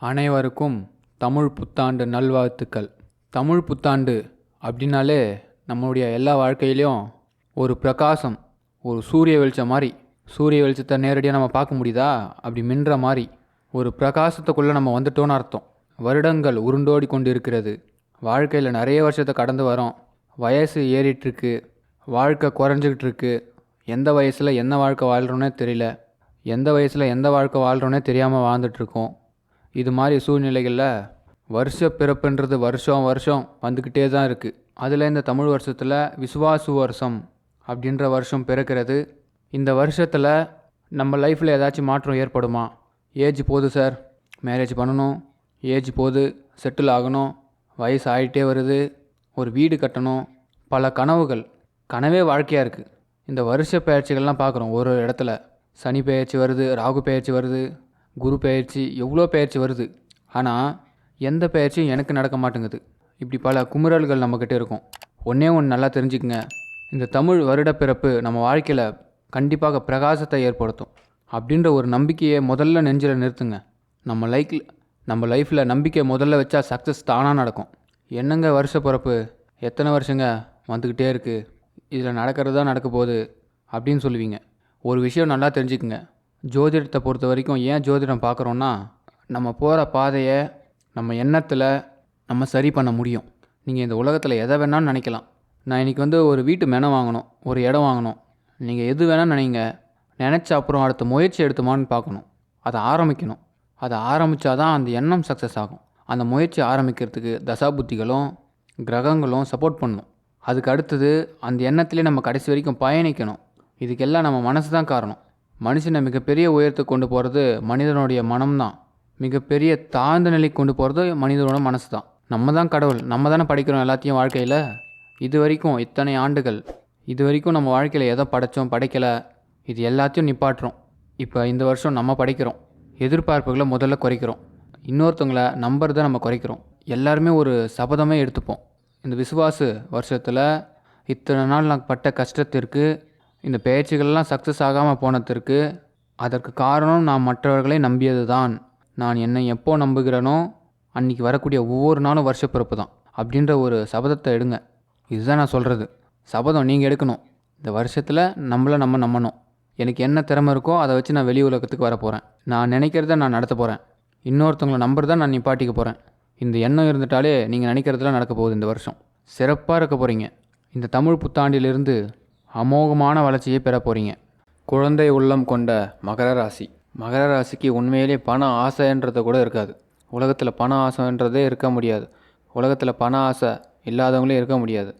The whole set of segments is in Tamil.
அனைவருக்கும் தமிழ் புத்தாண்டு நல்வாழ்த்துக்கள். தமிழ் புத்தாண்டு அப்படின்னாலே நம்மளுடைய எல்லா வாழ்க்கையிலையும் ஒரு பிரகாசம், ஒரு சூரிய வெளிச்சம் மாதிரி. சூரிய வெளிச்சத்தை நேரடியாக நம்ம பார்க்க முடியுதா? அப்படி மின்ற மாதிரி ஒரு பிரகாசத்துக்குள்ளே நம்ம வந்துட்டோன்னு அர்த்தம். வருடங்கள் உருண்டோடி கொண்டு இருக்கிறது. வாழ்க்கையில் நிறைய வருஷத்தை கடந்து வரோம். வயசு ஏறிட்டுருக்கு, வாழ்க்கை குறைஞ்சிக்கிட்டு இருக்கு. எந்த வயசில் என்ன வாழ்க்கை வாழ்கிறோன்னே தெரியல, எந்த வயசில் எந்த வாழ்க்கை வாழ்கிறோன்னே தெரியாமல் வாழ்ந்துட்டுருக்கோம். இது மாதிரி சூழ்நிலைகளில் வருஷ பிறப்புன்றது வருஷம் வருஷம் வந்துக்கிட்டே தான் இருக்குது. அதில் இந்த தமிழ் வருஷத்தில் விசுவாசு வருஷம் அப்படின்ற வருஷம் பிறக்கிறது. இந்த வருஷத்தில் நம்ம லைஃப்பில் ஏதாச்சும் மாற்றம் ஏற்படுமா? ஏஜ் போகுது சார், மேரேஜ் பண்ணணும், ஏஜ் போகுது, செட்டில் ஆகணும், வயசு ஆகிட்டே வருது, ஒரு வீடு கட்டணும், பல கனவுகள். கனவே வாழ்க்கையாக இருக்குது. இந்த வருஷ பெயர்ச்சிகள்லாம் பார்க்குறோம். ஒரு இடத்துல சனி பெயர்ச்சி வருது, ராகு பெயர்ச்சி வருது, குரு பெயர்ச்சி, எவ்வளோ பெயர்ச்சி வருது. ஆனால் எந்த பெயர்ச்சியும் எனக்கு நடக்க மாட்டேங்குது. இப்படி பல குமுறல்கள் நம்மக்கிட்ட இருக்கும். ஒன்றே ஒன்று நல்லா தெரிஞ்சுக்குங்க, இந்த தமிழ் வருடப்பிறப்பு நம்ம வாழ்க்கையில் கண்டிப்பாக பிரகாசத்தை ஏற்படுத்தும் அப்படின்ற ஒரு நம்பிக்கையை முதல்ல நெஞ்சில் நிறுத்துங்க. நம்ம லைஃப்பில் நம்பிக்கை முதல்ல வச்சா சக்ஸஸ் தானாக நடக்கும். என்னங்க வருஷ பிறப்பு, எத்தனை வருஷங்க வந்துக்கிட்டே இருக்குது, இதில் நடக்கிறது தான் நடக்க போகுது அப்படின்னு சொல்லுவீங்க. ஒரு விஷயம் நல்லா தெரிஞ்சுக்குங்க, ஜோதிடத்தை பொறுத்த வரைக்கும் ஏன் ஜோதிடம் பார்க்குறோன்னா, நம்ம போகிற பாதையை நம்ம எண்ணத்தில் நம்ம சரி பண்ண முடியும். நீங்கள் இந்த உலகத்தில் எதை வேணாலும் நினைக்கலாம். நான் இன்றைக்கி ஒரு வீட்டு மெனை வாங்கணும், ஒரு இடம் வாங்கணும், நீங்கள் எது வேணால் நினச்ச அப்புறம் அடுத்த முயற்சி எடுத்துமான்னு பார்க்கணும். அதை ஆரம்பிக்கணும். அதை ஆரம்பித்தா தான் அந்த எண்ணம் சக்ஸஸ் ஆகும். அந்த முயற்சி ஆரம்பிக்கிறதுக்கு தசாபுத்திகளும் கிரகங்களும் சப்போர்ட் பண்ணணும். அதுக்கு அடுத்தது அந்த எண்ணத்திலே நம்ம கடைசி வரைக்கும் பயணிக்கணும். இதுக்கெல்லாம் நம்ம மனசு தான் காரணம். மனுஷனை மிகப்பெரிய உயரத்துக்கு கொண்டு போகிறது மனிதனுடைய மனம்தான். மிகப்பெரிய தாழ்ந்த நிலைக்கு கொண்டு போகிறது மனிதனோட மனசு தான். நம்ம தான் கடவுள், நம்ம தானே படைக்கிறோம் எல்லாத்தையும் வாழ்க்கையில். இது வரைக்கும் இத்தனை ஆண்டுகள், இது வரைக்கும் நம்ம வாழ்க்கையில் எதை படைத்தோம் படைக்கலை, இது எல்லாத்தையும் நிப்பாட்டுறோம். இப்போ இந்த வருஷம் நம்ம படைக்கிறோம். எதிர்பார்ப்புகளை முதல்ல குறைக்கிறோம். இன்னொருத்தவங்களை நம்புறதை நம்ம குறைக்கிறோம். எல்லாருமே ஒரு சபதமே எடுத்துப்போம். இந்த விசுவாச வருஷத்தில் இத்தனை நாள் நான் பட்ட கஷ்டத்திற்கு, இந்த பயிற்சிகள்லாம் சக்ஸஸ் ஆகாமல் போனதற்கு, அதற்கு காரணம் நான் மற்றவர்களை நம்பியது தான். நான் என்னை எப்போ நம்புகிறேனோ அன்றைக்கி வரக்கூடிய ஒவ்வொரு நாளும் வருஷ பிறப்பு தான் அப்படின்ற ஒரு சபதத்தை எடுங்க. இதுதான் நான் சொல்கிறது. சபதம் நீங்கள் எடுக்கணும். இந்த வருஷத்தில் நம்ம நம்பணும். எனக்கு என்ன திறமை இருக்கோ அதை வச்சு நான் வெளி உலகத்துக்கு வர போகிறேன். நான் நினைக்கிறத நான் நடத்த போகிறேன். இன்னொருத்தவங்களை நம்புறதை நான் நிப்பாட்டிக்க போகிறேன். இந்த எண்ணம் இருந்துட்டாலே நீங்கள் நினைக்கிறதுலாம் நடக்க போகுது. இந்த வருஷம் சிறப்பாக இருக்க போகிறீங்க. இந்த தமிழ் புத்தாண்டிலிருந்து அமோகமான வளர்ச்சியை பெற போகிறீங்க. குழந்தை உள்ளம் கொண்ட மகர ராசி. மகர ராசிக்கு உண்மையிலே பண ஆசைன்றதை கூட இருக்காது. உலகத்தில் பண ஆசைன்றதே இருக்க முடியாது. உலகத்தில் பண ஆசை இல்லாதவங்களே இருக்க முடியாது.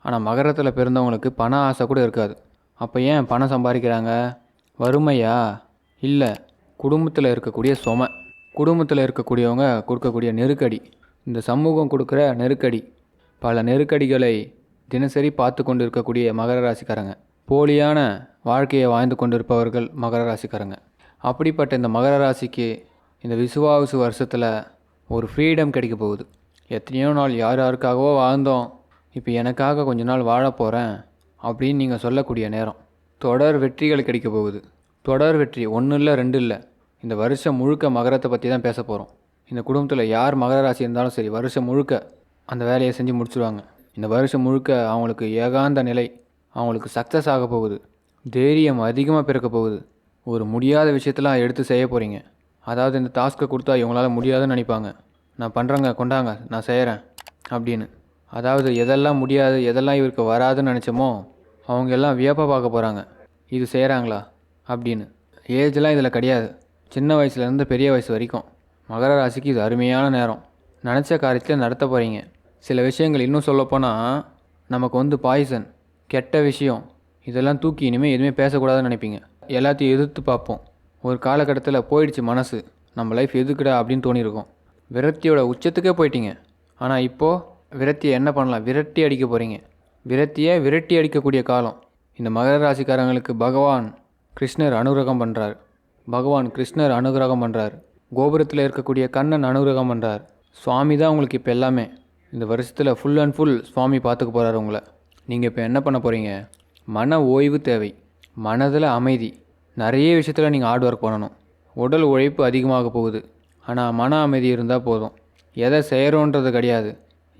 ஆனால் மகரத்தில் பிறந்தவங்களுக்கு பண ஆசை கூட இருக்காது. அப்போ ஏன் பணம் சம்பாதிக்கிறாங்க? வறுமையா? இல்லை, குடும்பத்தில் இருக்கக்கூடிய சுமை, குடும்பத்தில் இருக்கக்கூடியவங்க கொடுக்கக்கூடிய நெருக்கடி, இந்த சமூகம் கொடுக்குற நெருக்கடி, பல நெருக்கடிகளை தினசரி பார்த்து கொண்டு இருக்கக்கூடிய மகர ராசிக்காரங்க. போலியான வாழ்க்கையை வாழ்ந்து கொண்டு இருப்பவர்கள் மகர ராசிக்காரங்க. அப்படிப்பட்ட இந்த மகர ராசிக்கு இந்த விசுவாசு வருஷத்தில் ஒரு ஃப்ரீடம் கிடைக்க போகுது. எத்தனையோ நாள் யாருக்காகவோ வாழ்ந்தோம், இப்போ எனக்காக கொஞ்ச நாள் வாழ போகிறேன் அப்படின்னு நீங்கள் சொல்லக்கூடிய நேரம். தொடர் வெற்றிகள் கிடைக்க போகுது. தொடர் வெற்றி, ஒன்று இல்லை ரெண்டு இல்லை. இந்த வருஷம் முழுக்க மகரத்தை பற்றி தான் பேச போகிறோம். இந்த குடும்பத்தில் யார் மகர ராசி இருந்தாலும் சரி, வருஷம் முழுக்க அந்த வேலையை செஞ்சு முடிச்சுடுவாங்க. இந்த வருஷம் முழுக்க அவங்களுக்கு ஏகாந்த நிலை, அவங்களுக்கு சக்ஸஸ் ஆக போகுது. தைரியம் அதிகமாக பிறக்க போகுது. ஒரு முடியாத விஷயத்தெல்லாம் எடுத்து செய்ய போகிறீங்க. அதாவது இந்த டாஸ்க்கை கொடுத்தா இவங்களால் முடியாதுன்னு நினைப்பாங்க. நான் பண்ணுறேங்க, கொண்டாங்க, நான் செய்கிறேன் அப்படின்னு. அதாவது எதெல்லாம் முடியாது, எதெல்லாம் இவருக்கு வராதுன்னு நினச்சோமோ அவங்க எல்லாம் வியப்பாக பார்க்க போகிறாங்க. இது செய்கிறாங்களா அப்படின்னு. ஏஜ்லாம் இதில் கிடையாது. சின்ன வயசுலேருந்து பெரிய வயசு வரைக்கும் மகர ராசிக்கு இது அருமையான நேரம். நினச்ச காரியத்தில் நடத்த போகிறீங்க. சில விஷயங்கள் இன்னும் சொல்லப்போனால் நமக்கு பாய்சன், கெட்ட விஷயம், இதெல்லாம் தூக்கி இனிமேல் எதுவுமே பேசக்கூடாதுன்னு நினைப்பீங்க. எல்லாத்தையும் எதிர்த்து பார்ப்போம். ஒரு காலகட்டத்தில் போயிடுச்சு மனசு, நம்ம லைஃப் எதுக்குடா அப்படின்னு தோணியிருக்கோம். விரக்தியோட உச்சத்துக்கே போயிட்டீங்க. ஆனால் இப்போது விரக்தியை என்ன பண்ணலாம்? விரட்டி அடிக்க போகிறீங்க. விரக்தியை விரட்டி அடிக்கக்கூடிய காலம். இந்த மகர ராசிக்காரங்களுக்கு பகவான் கிருஷ்ணர் அனுகிரகம் பண்ணுறார். கோபுரத்தில் இருக்கக்கூடிய கண்ணன் அனுகிரகம் பண்ணுறார். சுவாமி தான் உங்களுக்கு இப்போ எல்லாமே. இந்த வருஷத்தில் ஃபுல் அண்ட் ஃபுல் சுவாமி பார்த்துக்க போகிறாரு உங்களை. நீங்கள் இப்போ என்ன பண்ண போகிறீங்க? மன ஓய்வு தேவை, மனதில் அமைதி. நிறைய விஷயத்தில் நீங்கள் ஹார்ட் ஒர்க் பண்ணணும். உடல் உழைப்பு அதிகமாக போகுது. ஆனால் மன அமைதி இருந்தால் போதும். எதை செய்கிறோன்றது கிடையாது,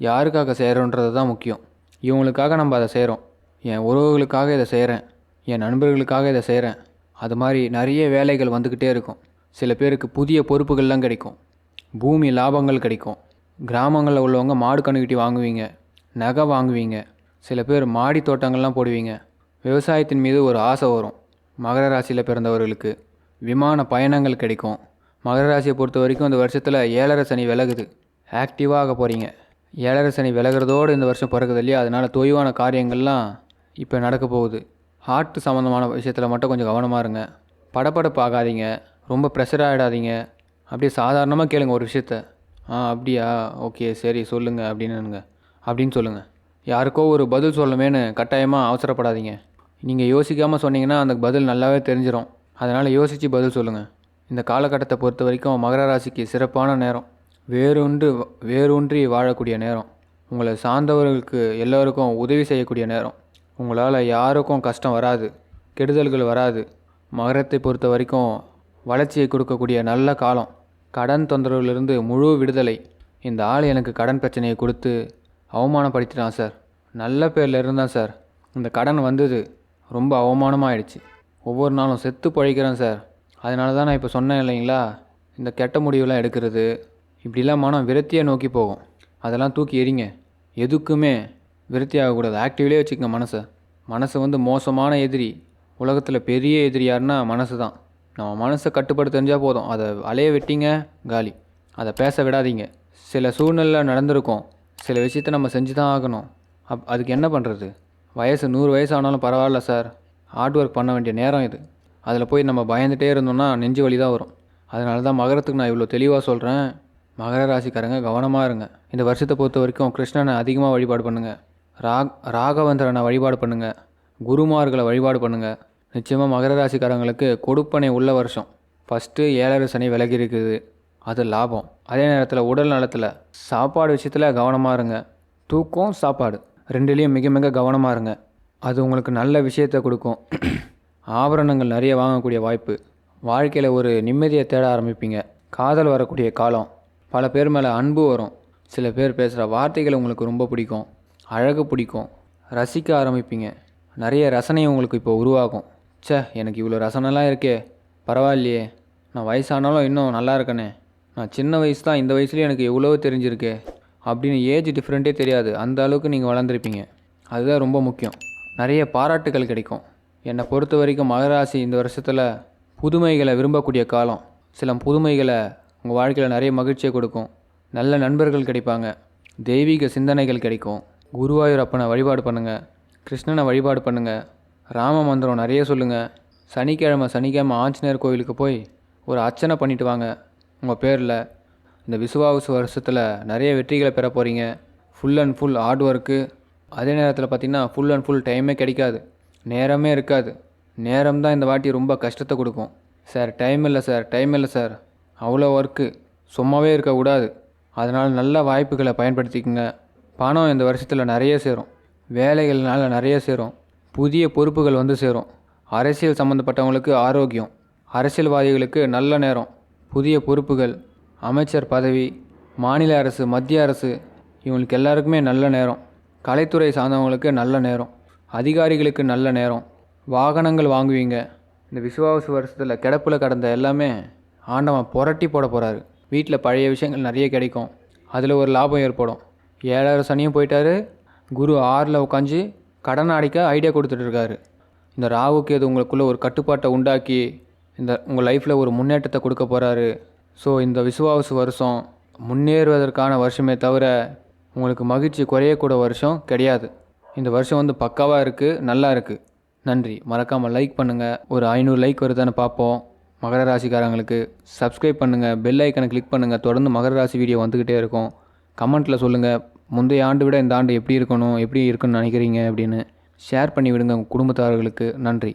யாருக்காக செய்கிறோன்றது தான் முக்கியம். இவங்களுக்காக நம்ம அதை செய்கிறோம், என் உறவுகளுக்காக இதை செய்கிறேன், என் நண்பர்களுக்காக இதை செய்கிறேன். அது மாதிரி நிறைய வேலைகள் வந்துக்கிட்டே இருக்கும். சில பேருக்கு புதிய பொறுப்புகள்லாம் கிடைக்கும், பூமி லாபங்கள் கிடைக்கும். கிராமங்களில் உள்ளவங்க மாடு கன்றுக்குட்டி வாங்குவீங்க, நகை வாங்குவீங்க. சில பேர் மாடி தோட்டங்கள்லாம் போடுவீங்க. விவசாயத்தின் மீது ஒரு ஆசை வரும். மகர ராசியில் பிறந்தவர்களுக்கு விமான பயணங்கள் கிடைக்கும். மகர ராசியை பொறுத்த வரைக்கும் இந்த வருஷத்தில் 7.5 சனி விலகுது. ஆக்டிவாக போகிறீங்க. 7.5 சனி விலகிறதோடு இந்த வருஷம் பிறகுது இல்லையா, அதனால் தொய்வான காரியங்கள்லாம் இப்போ நடக்க போகுது. ஹார்ட் சம்மந்தமான விஷயத்தில் மட்டும் கொஞ்சம் கவனமாக இருங்க. படப்படப்பு ஆகாதீங்க, ரொம்ப ப்ரெஷர் ஆகிடாதீங்க. அப்படியே சாதாரணமாக கேளுங்க ஒரு விஷயத்த. அப்படியா, ஓகே, சரி சொல்லுங்கள் அப்படின்னு சொல்லுங்கள். யாருக்கோ ஒரு பதில் சொல்லணுமேனு கட்டாயமாக அவசரப்படாதீங்க. நீங்கள் யோசிக்காமல் சொன்னீங்கன்னா அந்த பதில் நல்லாவே தெரிஞ்சிடும். அதனால் யோசித்து பதில் சொல்லுங்கள். இந்த காலகட்டத்தை பொறுத்த வரைக்கும் மகர ராசிக்கு சிறப்பான நேரம், வேரூன்றி வாழக்கூடிய நேரம், உங்களை சார்ந்தவர்களுக்கு எல்லோருக்கும் உதவி செய்யக்கூடிய நேரம். உங்களால் யாருக்கும் கஷ்டம் வராது, கெடுதல்கள் வராது. மகரத்தை பொறுத்த வரைக்கும் வளர்ச்சியை கொடுக்கக்கூடிய நல்ல காலம். கடன் தொந்தரவுலேருந்து முழு விடுதலை. இந்த ஆள் எனக்கு கடன் பிரச்சனையை கொடுத்து அவமானப்படுத்திட்டான் சார், நல்ல பேரில் இருந்தான் சார், இந்த கடன் வந்தது ரொம்ப அவமானமாகிடுச்சு, ஒவ்வொரு நாளும் செத்து பழிக்கிறேன் சார், அதனால தான் நான் இப்போ சொன்னேன் இல்லைங்களா, இந்த கெட்ட முடிவுலாம் எடுக்கிறது, இப்படிலாம் மனம் விரத்தியை நோக்கி போகும். அதெல்லாம் தூக்கி எறிங்க. எதுக்குமே விரத்தி ஆகக்கூடாது, ஆக்டிவ்லேயே வச்சுக்கங்க மனசை. மனசு மோசமான எதிரி. உலகத்தில் பெரிய எதிரி யாருன்னா மனசு தான். நம்ம மனசை கட்டுப்படுத்த தெரிஞ்சால் போதும். அதை அலைய விட்டீங்க காலி. அதை பேச விடாதீங்க. சில சூழ்நிலை நடந்திருக்கும், சில விஷயத்தை நம்ம செஞ்சு தான் ஆகணும். அதுக்கு என்ன பண்ணுறது? வயசு 100 வயசு ஆனாலும் பரவாயில்ல சார், ஹார்ட் ஒர்க் பண்ண வேண்டிய நேரம் இது. அதில் போய் நம்ம பயந்துகிட்டே இருந்தோம்னா நெஞ்சு வலி தான் வரும். அதனால தான் மகரத்துக்கு நான் இவ்வளோ தெளிவாக சொல்கிறேன். மகர ராசிக்காரங்க கவனமாக இருங்க. இந்த வருஷத்தை பொறுத்த வரைக்கும் கிருஷ்ணனை அதிகமாக வழிபாடு பண்ணுங்கள். ராகவேந்திரனை வழிபாடு பண்ணுங்கள். குருமார்களை வழிபாடு பண்ணுங்கள். நிச்சயமாக மகர ராசிக்காரங்களுக்கு கொடுப்பனை உள்ள வருஷம். ஃபஸ்ட்டு 7.5 சனி விலகி இருக்குது, அது லாபம். அதே நேரத்தில் உடல் நலத்தில் சாப்பாடு விஷயத்தில் கவனமாக இருங்க. தூக்கம், சாப்பாடு ரெண்டுலேயும் மிக மிக கவனமாக இருங்க. அது உங்களுக்கு நல்ல விஷயத்தை கொடுக்கும். ஆபரணங்கள் நிறைய வாங்கக்கூடிய வாய்ப்பு. வாழ்க்கையில் ஒரு நிம்மதியை தேட ஆரம்பிப்பீங்க. காதல் வரக்கூடிய காலம். பல பேர் மேலே அன்பு வரும். சில பேர் பேசுகிற வார்த்தைகள் உங்களுக்கு ரொம்ப பிடிக்கும், அழகு பிடிக்கும், ரசிக்க ஆரம்பிப்பீங்க. நிறைய ரசனை உங்களுக்கு இப்போ உருவாகும். எனக்கு இவ்வளோ ரசனைலாம் இருக்கே, பரவாயில்லையே, நான் வயசானாலும் இன்னும் நல்லா இருக்கனே, நான் சின்ன வயசு தான், இந்த வயசுலேயே எனக்கு எவ்வளோ தெரிஞ்சிருக்கே அப்படின்னு ஏஜ் டிஃப்ரெண்ட்டே தெரியாது, அந்த அளவுக்கு நீங்கள் வளர்ந்துருப்பீங்க. அதுதான் ரொம்ப முக்கியம். நிறைய பாராட்டுகள் கிடைக்கும். என்னை பொறுத்த வரைக்கும் மகராசி இந்த வருஷத்தில் புதுமைகளை விரும்பக்கூடிய காலம். சில புதுமைகளை உங்கள் வாழ்க்கையில் நிறைய மகிழ்ச்சியை கொடுக்கும். நல்ல நண்பர்கள் கிடைப்பாங்க. தெய்வீக சிந்தனைகள் கிடைக்கும். குருவாயூரப்பனை வழிபாடு பண்ணுங்கள். கிருஷ்ணனை வழிபாடு பண்ணுங்கள். ராம மந்திரம் நிறைய சொல்லுங்கள். சனிக்கிழமை ஆஞ்சநேயர் கோவிலுக்கு போய் ஒரு அர்ச்சனை பண்ணிட்டு வாங்க உங்கள் பேரில். இந்த விசுவாச வருஷத்தில் நிறைய வெற்றிகளை பெற போகிறீங்க. Full and full hard work. அதே நேரத்தில் பார்த்திங்கன்னா ஃபுல் அண்ட் ஃபுல் டைமே கிடைக்காது, நேரமே இருக்காது. நேரம் தான் இந்த வாட்டி ரொம்ப கஷ்டத்தை கொடுக்கும். சார் டைம் இல்லை சார், அவ்வளோ ஒர்க்கு, சும்மாவே இருக்கக்கூடாது. அதனால் நல்ல வாய்ப்புகளை பயன்படுத்திக்கோங்க. பணம் இந்த வருஷத்தில் நிறைய சேரும். வேலைகள்னால நிறைய சேரும். புதிய பொறுப்புகள் வந்து சேரும். அரசியல் சம்மந்தப்பட்டவங்களுக்கு ஆரோக்கியம். அரசியல்வாதிகளுக்கு நல்ல நேரம். புதிய பொறுப்புகள், அமைச்சர் பதவி, மாநில அரசு, மத்திய அரசு, இவங்களுக்கு எல்லாருக்குமே நல்ல நேரம். கலைத்துறை சார்ந்தவங்களுக்கு நல்ல நேரம். அதிகாரிகளுக்கு நல்ல நேரம். வாகனங்கள் வாங்குவீங்க. இந்த விசுவாச வருஷத்தில் கிடப்பில் கடந்த எல்லாமே ஆண்டவன் புரட்டி போட போகிறாரு. வீட்டில் பழைய விஷயங்கள் நிறைய கிடைக்கும். அதில் ஒரு லாபம் ஏற்படும். 7.5 சனியும் போயிட்டாரு. குரு 6ல் உட்காந்து கடனை அடைக்க ஐடியா கொடுத்துட்ருக்காரு. இந்த ராகுக்கு அது உங்களுக்குள்ளே ஒரு கட்டுப்பாட்டை உண்டாக்கி உங்கள் லைஃப்பில் ஒரு முன்னேற்றத்தை கொடுக்க போகிறாரு. ஸோ இந்த விசுவாச வருஷம் முன்னேறுவதற்கான வருஷமே தவிர உங்களுக்கு மகிழ்ச்சி குறையக்கூட வருஷம் கிடையாது. இந்த வருஷம் பக்காவாக இருக்குது, நல்லா இருக்குது. நன்றி. மறக்காமல் லைக் பண்ணுங்கள். ஒரு 500 லைக் வருதான்னு பார்ப்போம். மகர ராசிக்காரங்களுக்கு சப்ஸ்கிரைப் பண்ணுங்கள், பெல் ஐக்கனை கிளிக் பண்ணுங்கள். தொடர்ந்து மகர ராசி வீடியோ வந்துக்கிட்டே இருக்கும். கமெண்ட்டில் சொல்லுங்கள், முந்தைய ஆண்டு விட இந்த ஆண்டு எப்படி இருக்குன்னு நினைக்கிறீங்க அப்படின்னு ஷேர் பண்ணி விடுங்க உங்கள் குடும்பத்தார்களுக்கு. நன்றி.